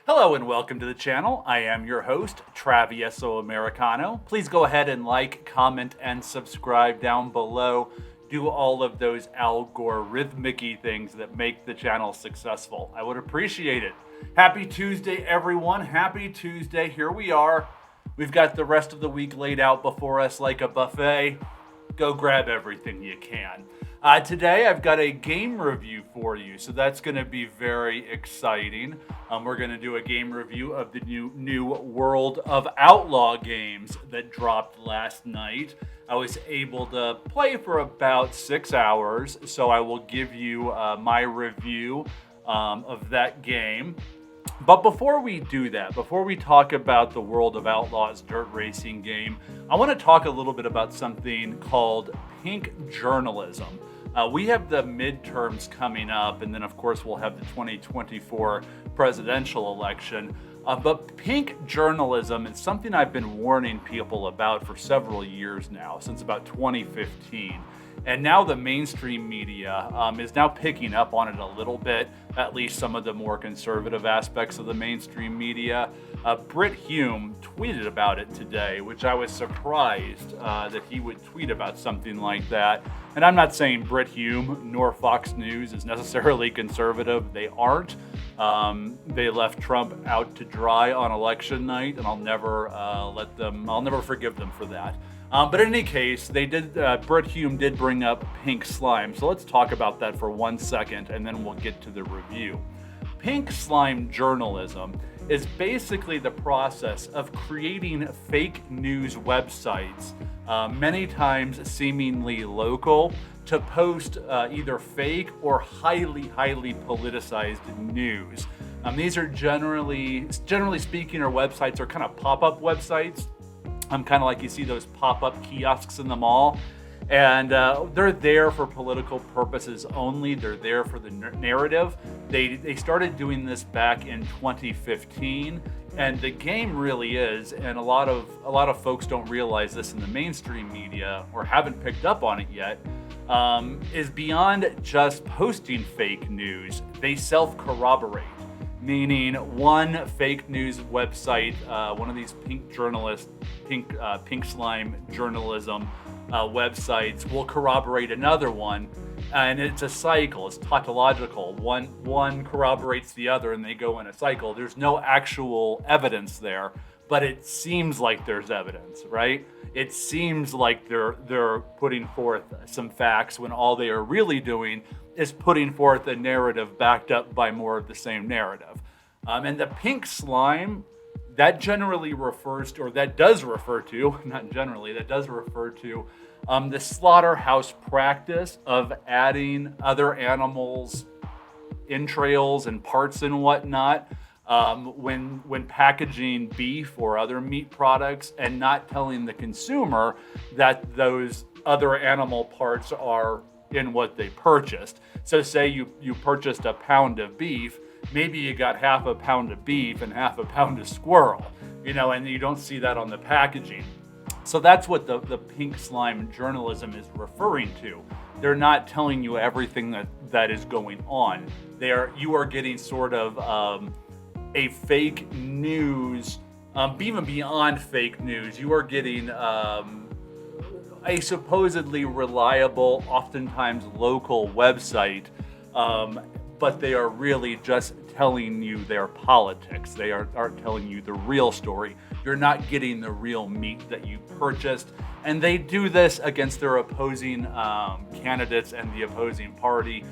Hello and welcome to the channel. I am your host, Travieso Americano. Please go ahead and like, comment, and subscribe down below. Do all of those algorithmic-y things that make the channel successful. I would appreciate it. Happy Tuesday, everyone. Happy Tuesday. Here we are. We've got the rest of the week laid out before us like a buffet. Go grab everything you can. Today I've got a game review for you, so that's going to be very exciting. We're going to do a game review of the new World of Outlaws games that dropped last night. I was able to play for about 6 hours, so I will give you my review of that game. But before we do that, before we talk about the World of Outlaws dirt racing game, I want to talk a little bit about something called pink journalism. We have the midterms coming up, and then of course we'll have the 2024 presidential election. But pink journalism is something I've been warning people about for several years now, since about 2015. And now the mainstream media is now picking up on it a little bit, at least some of the more conservative aspects of the mainstream media. Brit Hume tweeted about it today, which I was surprised that he would tweet about something like that. And I'm not saying Brit Hume nor Fox News is necessarily conservative. They aren't. They left Trump out to dry on election night, and I'll never forgive them for that. But in any case, Brit Hume did bring up pink slime. So let's talk about that for 1 second, and then we'll get to the review. Pink slime journalism is basically the process of creating fake news websites, many times seemingly local, to post either fake or highly politicized news. These are generally speaking, our websites are kind of pop-up websites. Kind of like you see those pop-up kiosks in the mall. And they're there for political purposes only. They're there for the narrative. They started doing this back in 2015. And the game really is, and a lot of folks don't realize this in the mainstream media or haven't picked up on it yet, is beyond just posting fake news. They self-corroborate. Meaning one fake news website, one of these pink slime journalism websites will corroborate another one, and it's a cycle. It's tautological. One corroborates the other, and they go in a cycle. There's no actual evidence there, but it seems like there's evidence, right? It seems like they're putting forth some facts when all they are really doing is putting forth a narrative backed up by more of the same narrative. And the pink slime, that generally refers to, or that does refer to, not generally, that does refer to the slaughterhouse practice of adding other animals' entrails and parts and whatnot when packaging beef or other meat products, and not telling the consumer that those other animal parts are in what they purchased. So say you purchased a pound of beef, maybe you got half a pound of beef and half a pound of squirrel, and you don't see that on the packaging. So that's what the pink slime journalism is referring to. They're not telling you everything that is going on. You are getting sort of a fake news, even beyond fake news. You are getting a supposedly reliable, oftentimes local website, but they are really just telling you their politics. They aren't telling you the real story. You're not getting the real meat that you purchased. And they do this against their opposing candidates and the opposing party.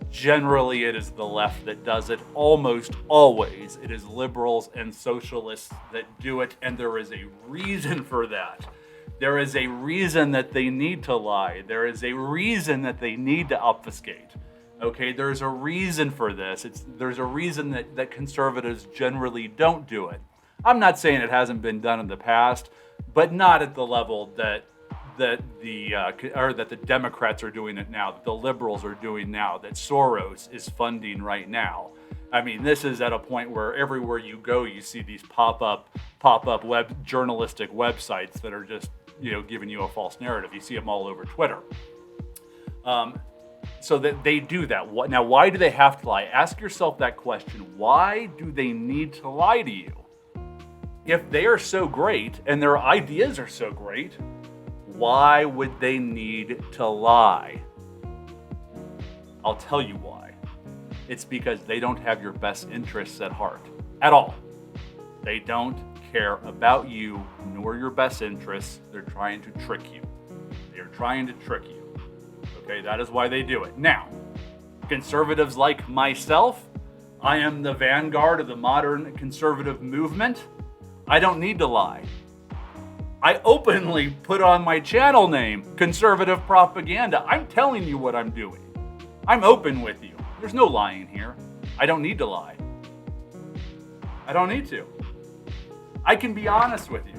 Generally, it is the left that does it. Almost always, it is liberals and socialists that do it, and there is a reason for that. There is a reason that they need to lie. There is a reason that they need to obfuscate. Okay, there's a reason for this. There's a reason that conservatives generally don't do it. I'm not saying it hasn't been done in the past, but not at the level that the Democrats are doing it now, that the liberals are doing now, that Soros is funding right now. I mean, this is at a point where everywhere you go, you see these pop-up journalistic websites that are just, giving you a false narrative. You see them all over Twitter. So that they do that. Now, why do they have to lie? Ask yourself that question. Why do they need to lie to you? If they are so great and their ideas are so great, why would they need to lie? I'll tell you why. It's because they don't have your best interests at heart at all. They don't care about you nor your best interests. They're trying to trick you. They're trying to trick you. Okay, that is why they do it. Now, conservatives like myself, I am the vanguard of the modern conservative movement. I don't need to lie. I openly put on my channel name, Conservative Propaganda. I'm telling you what I'm doing. I'm open with you. There's no lying here. I don't need to lie. I don't need to. I can be honest with you.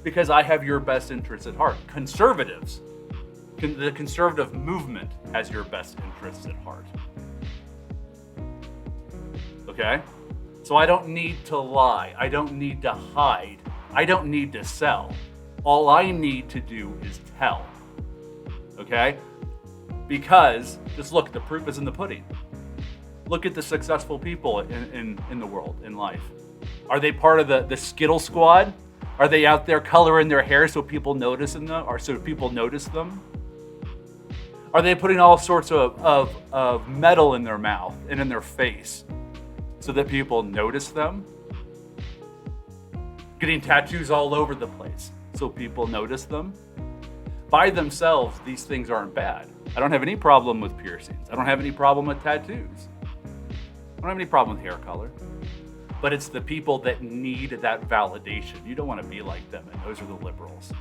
Because I have your best interests at heart. Conservatives, the conservative movement has your best interests at heart. Okay? So I don't need to lie. I don't need to hide. I don't need to sell. All I need to do is tell. Okay? Because, just look, the proof is in the pudding. Look at the successful people in the world, in life. Are they part of the Skittle Squad? Are they out there coloring their hair so people notice them? Are they putting all sorts of metal in their mouth and in their face so that people notice them? Getting tattoos all over the place so people notice them? By themselves, these things aren't bad. I don't have any problem with piercings. I don't have any problem with tattoos. I don't have any problem with hair color. But it's the people that need that validation. You don't want to be like them, and those are the liberals.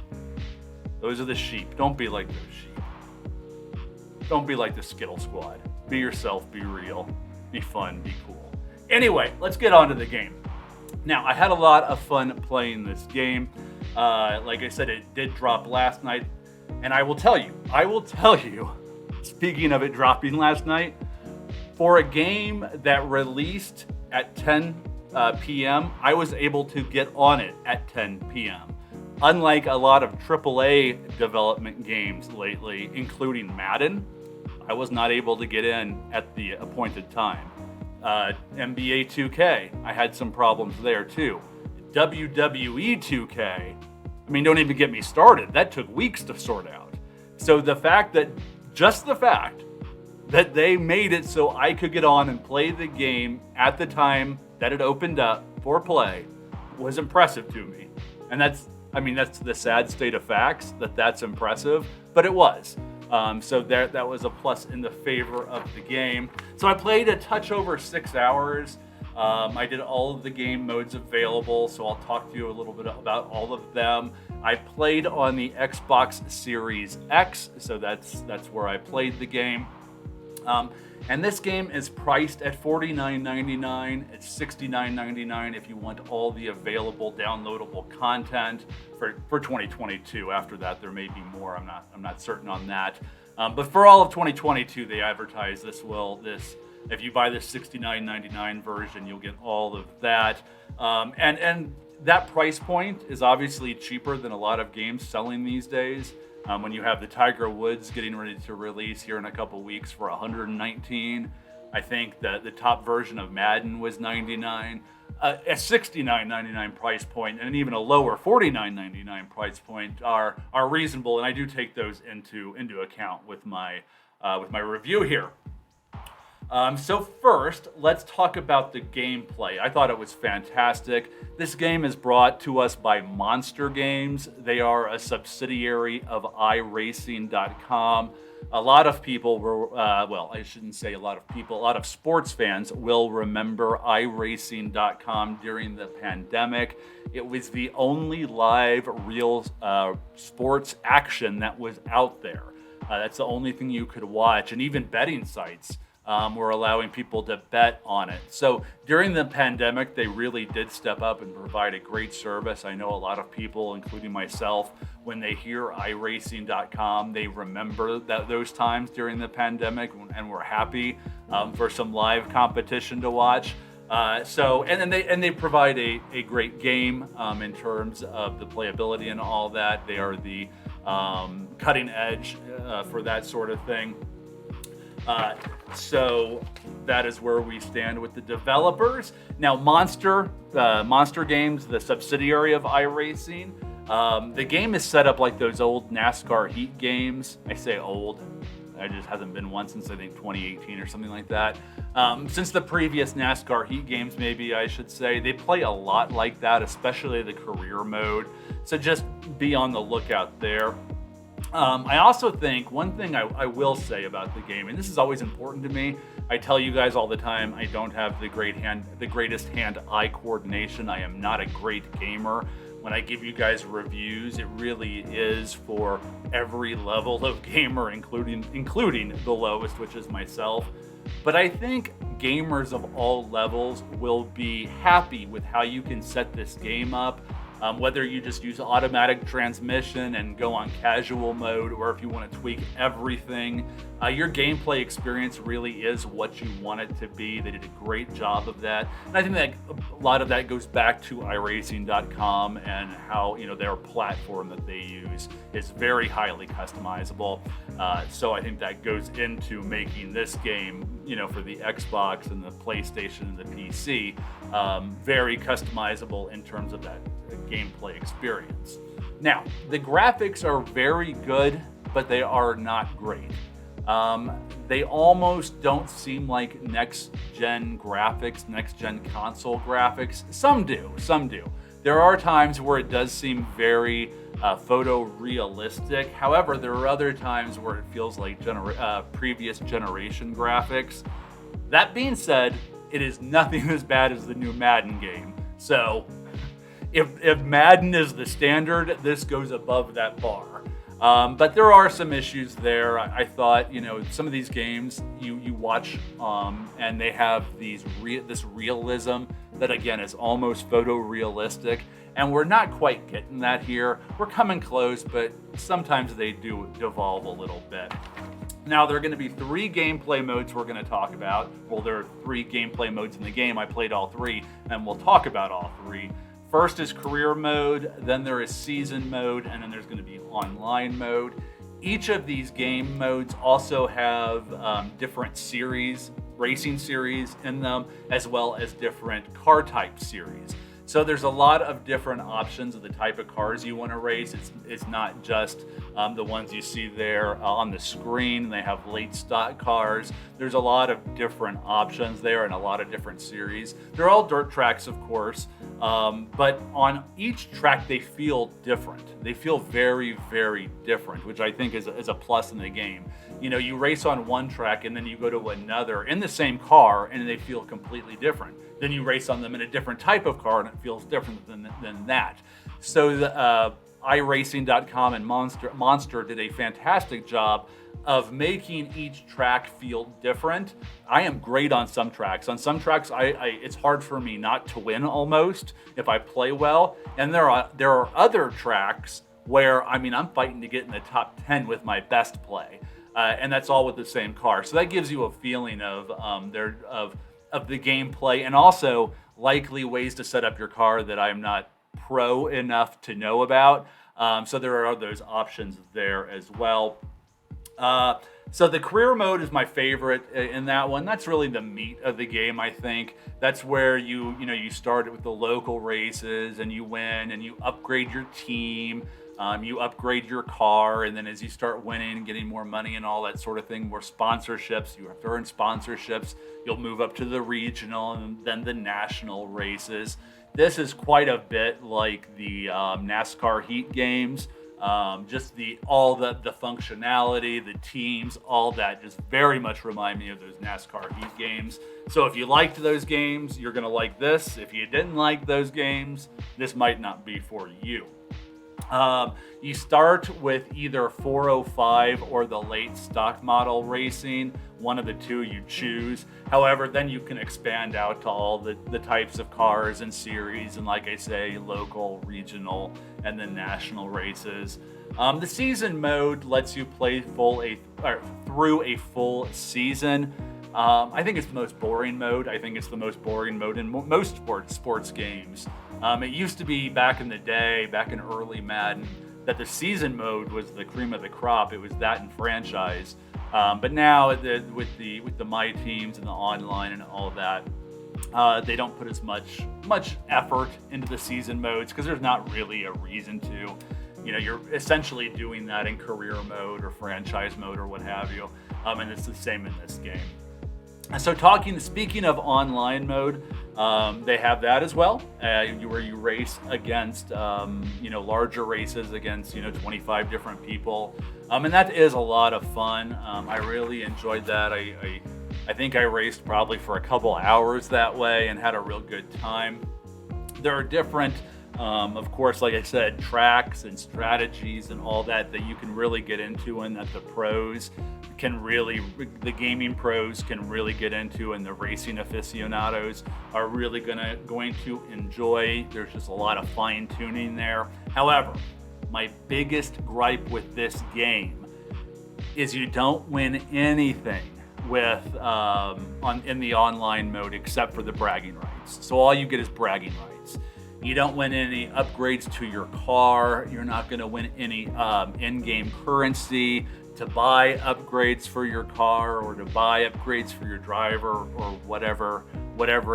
Those are the sheep. Don't be like those sheep. Don't be like the Skittle Squad. Be yourself, be real, be fun, be cool. Anyway, let's get on to the game. Now, I had a lot of fun playing this game. Like I said, it did drop last night. And I will tell you, speaking of it dropping last night, for a game that released at 10 p.m., I was able to get on it at 10 p.m. Unlike a lot of AAA development games lately, including Madden, I was not able to get in at the appointed time. NBA 2K, I had some problems there too. WWE 2K, I mean, don't even get me started. That took weeks to sort out. So the fact that they made it so I could get on and play the game at the time that it opened up for play was impressive to me. And that's the sad state of facts, that's impressive, but it was. So that was a plus in the favor of the game. So I played a touch over 6 hours. I did all of the game modes available, so I'll talk to you a little bit about all of them. I played on the Xbox Series X, so that's where I played the game. And this game is priced at $49.99. It's $69.99 if you want all the available downloadable content for 2022. After that, there may be more. I'm not certain on that. But for all of 2022, they advertise this. If you buy this $69.99 version, you'll get all of that. And that price point is obviously cheaper than a lot of games selling these days. When you have the Tiger Woods getting ready to release here in a couple weeks for $119, I think that the top version of Madden was $99. A $69.99 price point and even a lower $49.99 price point are reasonable, and I do take those into account with my review here. So first, let's talk about the gameplay. I thought it was fantastic. This game is brought to us by Monster Games. They are a subsidiary of iRacing.com. A lot of people a lot of sports fans will remember iRacing.com during the pandemic. It was the only live real sports action that was out there. That's the only thing you could watch, and even betting sites We're allowing people to bet on it. So during the pandemic, they really did step up and provide a great service. I know a lot of people, including myself, when they hear iRacing.com, they remember those times during the pandemic, and we're happy for some live competition to watch. And they provide a great game in terms of the playability and all that. They are the cutting edge for that sort of thing. So that is where we stand with the developers. Now, Monster Games, the subsidiary of iRacing, the game is set up like those old NASCAR Heat games. I say old. It just hasn't been one since I think 2018 or something like that. Since the previous NASCAR Heat games, maybe I should say, they play a lot like that, especially the career mode. So just be on the lookout there. I also think one thing I will say about the game, and this is always important to me, I tell you guys all the time, I don't have the greatest hand-eye coordination. I am not a great gamer. When I give you guys reviews, it really is for every level of gamer, including the lowest, which is myself. But I think gamers of all levels will be happy with how you can set this game up. Whether you just use automatic transmission and go on casual mode, or if you want to tweak everything, your gameplay experience really is what you want it to be. They did a great job of that. And I think that a lot of that goes back to iRacing.com and how, their platform that they use is very highly customizable. So I think that goes into making this game, for the Xbox and the PlayStation and the PC, very customizable in terms of that gameplay experience. Now, the graphics are very good, but they are not great. They almost don't seem like next-gen graphics, next-gen console graphics. Some do. There are times where it does seem very photorealistic. However, there are other times where it feels like previous generation graphics. That being said, it is nothing as bad as the new Madden game. So, if Madden is the standard, this goes above that bar. But there are some issues there. I thought, some of these games you watch and they have this realism that, again, is almost photorealistic. And we're not quite getting that here. We're coming close, but sometimes they do devolve a little bit. Now, there are going to be 3 gameplay modes we're going to talk about. Well, there are 3 gameplay modes in the game. I played all 3, and we'll talk about all 3. First is career mode, then there is season mode, and then there's going to be online mode. Each of these game modes also have different racing series in them, as well as different car type series. So there's a lot of different options of the type of cars you want to race. It's not just the ones you see there on the screen. They have late stock cars. There's a lot of different options there and a lot of different series. They're all dirt tracks, of course, but on each track they feel different. They feel very, very different, which I think is a plus in the game. You race on one track and then you go to another in the same car and they feel completely different. Then you race on them in a different type of car and it feels different than that. So the iRacing.com and Monster did a fantastic job of making each track feel different. I am great on some tracks. On some tracks, it's hard for me not to win almost if I play well. And there are other tracks where I'm fighting to get in the top 10 with my best play, and that's all with the same car. So that gives you a feeling of the gameplay, and also likely ways to set up your car that I'm not pro enough to know about. So there are those options there as well. So the career mode is my favorite in that one. That's really the meat of the game, I think. That's where you start with the local races and you win and you upgrade your team. You upgrade your car, and then as you start winning and getting more money and all that sort of thing, more sponsorships, you have to earn sponsorships, you'll move up to the regional and then the national races. This is quite a bit like the NASCAR Heat games. Just all the functionality, the teams, all that just very much remind me of those NASCAR Heat games. So if you liked those games, you're going to like this. If you didn't like those games, this might not be for you. You start with either 405 or the late stock model racing, one of the two you choose. However, then you can expand out to all the types of cars and series, and like I say, local, regional, and then national races. The season mode lets you play through a full season. I think it's the most boring mode. I think it's the most boring mode in most sports games. It used to be back in the day, back in early Madden, that the season mode was the cream of the crop. It was that in franchise. But now with the My Teams and the online and all of that, they don't put as much effort into the season modes because there's not really a reason to. You're essentially doing that in career mode or franchise mode or what have you. And it's the same in this game. So speaking of online mode, they have that as well, where you race against, larger races against, 25 different people. And that is a lot of fun. I really enjoyed that. I think I raced probably for a couple hours that way and had a real good time. There are different, of course, like I said, tracks and strategies and all that you can really get into and that the gaming pros can really get into, and the racing aficionados are really going to enjoy. There's just a lot of fine tuning there. However, my biggest gripe with this game is you don't win anything with in the online mode except for the bragging rights. So all you get is bragging rights. You don't win any upgrades to your car. You're not going to win any in-game currency to buy upgrades for your car or to buy upgrades for your driver or whatever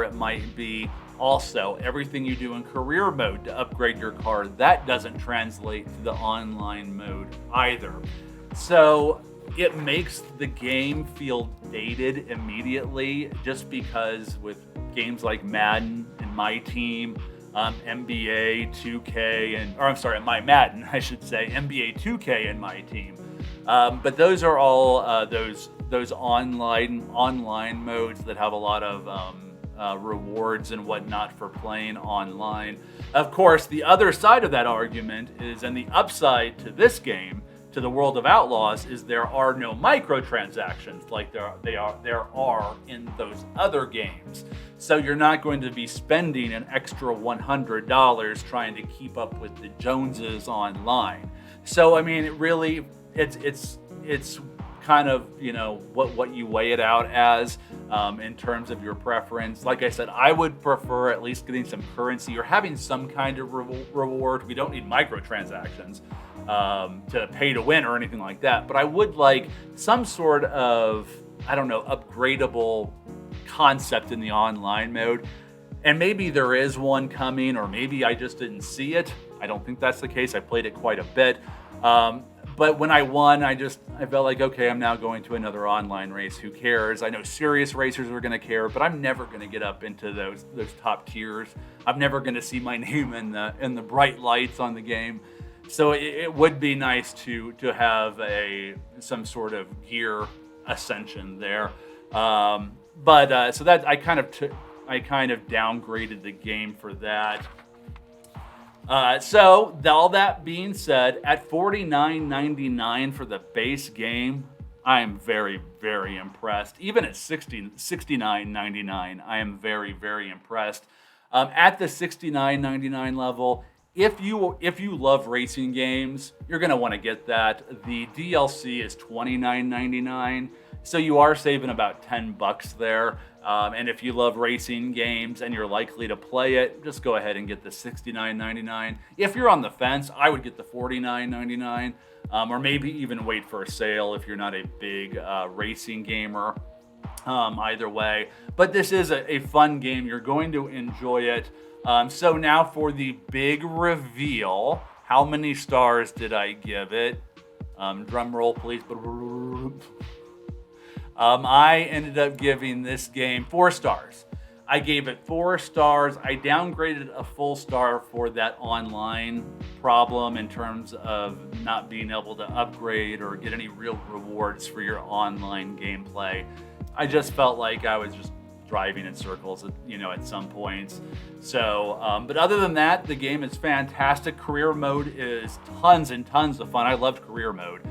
it might be. Also, everything you do in career mode to upgrade your car, that doesn't translate to the online mode either. So it makes the game feel dated immediately, just because with games like Madden and My Team, NBA 2K My Madden, I should say, NBA 2K and My Team. But those are all those online modes that have a lot of rewards and whatnot for playing online. Of course, the other side of that argument is, and the upside to this game, to the World of Outlaws, is there are no microtransactions like there are in those other games. So you're not going to be spending an extra $100 trying to keep up with the Joneses online. So I mean, it's kind of, what you weigh it out as in terms of your preference. Like I said, I would prefer at least getting some currency or having some kind of reward. We don't need microtransactions to pay to win or anything like that, but I would like some sort of, upgradable concept in the online mode. And maybe there is one coming, or maybe I just didn't see it. I don't think that's the case. I played it quite a bit. But when I won, I felt like, okay, I'm now going to another online race. Who cares? I know serious racers are going to care, but I'm never going to get up into those top tiers. I'm never going to see my name in the bright lights on the game. So it would be nice to have some sort of gear ascension there. So that I kind of downgraded the game for that. So all that being said, at $49.99 for the base game, I am very, very impressed. Even at $69.99, I am very, very impressed. At the $69.99 level, if you love racing games, you're gonna want to get that. The DLC is $29.99, so you are saving about $10 there. And if you love racing games and you're likely to play it, just go ahead and get the $69.99. If you're on the fence, I would get the $49.99, or maybe even wait for a sale if you're not a big racing gamer. Either way, but this is a fun game. You're going to enjoy it. So now for the big reveal, how many stars did I give it? Drum roll, please. I ended up giving this game 4 stars. I gave it 4 stars. I downgraded a full star for that online problem in terms of not being able to upgrade or get any real rewards for your online gameplay. I just felt like I was just driving in circles, at some points. So, but other than that, the game is fantastic. Career mode is tons and tons of fun. I loved career mode.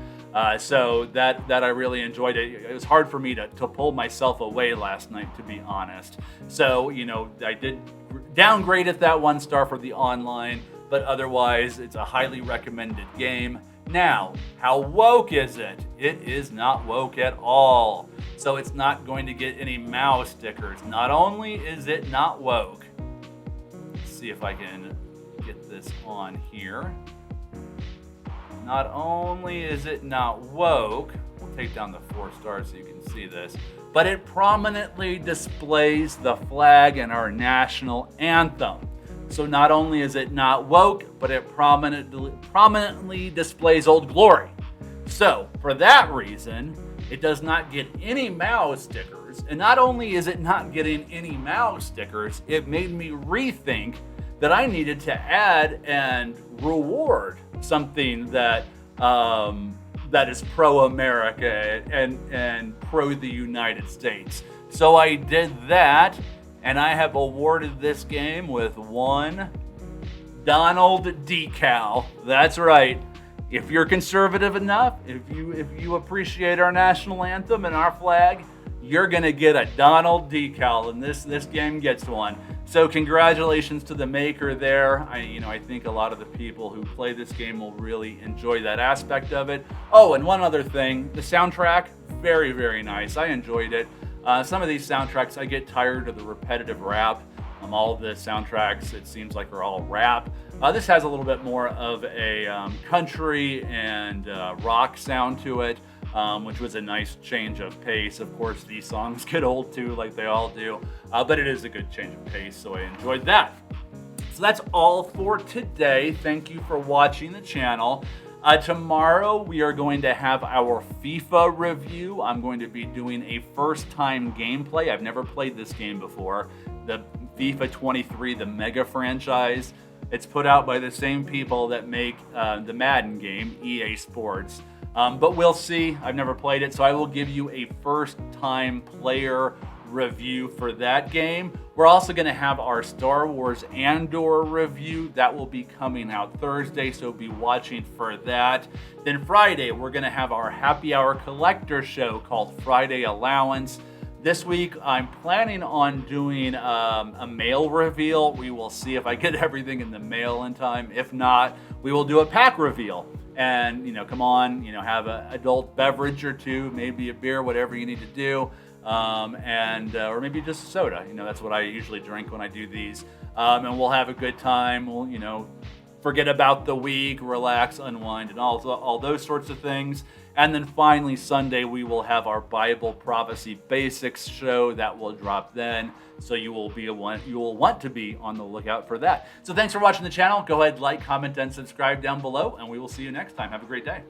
So that I really enjoyed it. It was hard for me to pull myself away last night, to be honest. So, I did downgrade it that 1 star for the online, but otherwise it's a highly recommended game. Now, how woke is it? It is not woke at all. So it's not going to get any MAU stickers. Not only is it not woke, let's see if I can get this on here. Not only is it not woke, we'll take down the 4 stars so you can see this, but it prominently displays the flag and our national anthem. So not only is it not woke, but it prominently displays Old Glory. So for that reason, it does not get any MAU stickers. And not only is it not getting any MAU stickers, it made me rethink that I needed to add and reward something that is pro-America and pro the United States. So I did that, and I have awarded this game with 1 Donald decal. That's right. If you're conservative enough, if you appreciate our national anthem and our flag, you're gonna get a Donald decal, and this game gets one. So congratulations to the maker there. I think a lot of the people who play this game will really enjoy that aspect of it. Oh, and one other thing, the soundtrack, very, very nice. I enjoyed it. Some of these soundtracks, I get tired of the repetitive rap. All of the soundtracks, it seems like, are all rap. This has a little bit more of a country and rock sound to it, which was a nice change of pace. Of course, these songs get old too, like they all do, but it is a good change of pace, so I enjoyed that. So that's all for today. Thank you for watching the channel. Tomorrow we are going to have our FIFA review. I'm going to be doing a first-time gameplay. I've never played this game before. The FIFA 23, the Mega franchise. It's put out by the same people that make the Madden game, EA Sports. But we'll see. I've never played it, so I will give you a first-time player review for that game. We're also going to have our Star Wars Andor review. That will be coming out Thursday, so be watching for that. Then Friday, we're going to have our happy hour collector show called Friday Allowance. This week, I'm planning on doing a mail reveal. We will see if I get everything in the mail in time. If not, we will do a pack reveal. And, come on, have an adult beverage or two, maybe a beer, whatever you need to do. Or maybe just a soda. That's what I usually drink when I do these. And we'll have a good time. We'll, forget about the week, relax, unwind, and all those sorts of things. And then finally, Sunday, we will have our Bible Prophecy Basics show that will drop then. So you will want to be on the lookout for that. So thanks for watching the channel. Go ahead, like, comment, and subscribe down below, and we will see you next time. Have a great day.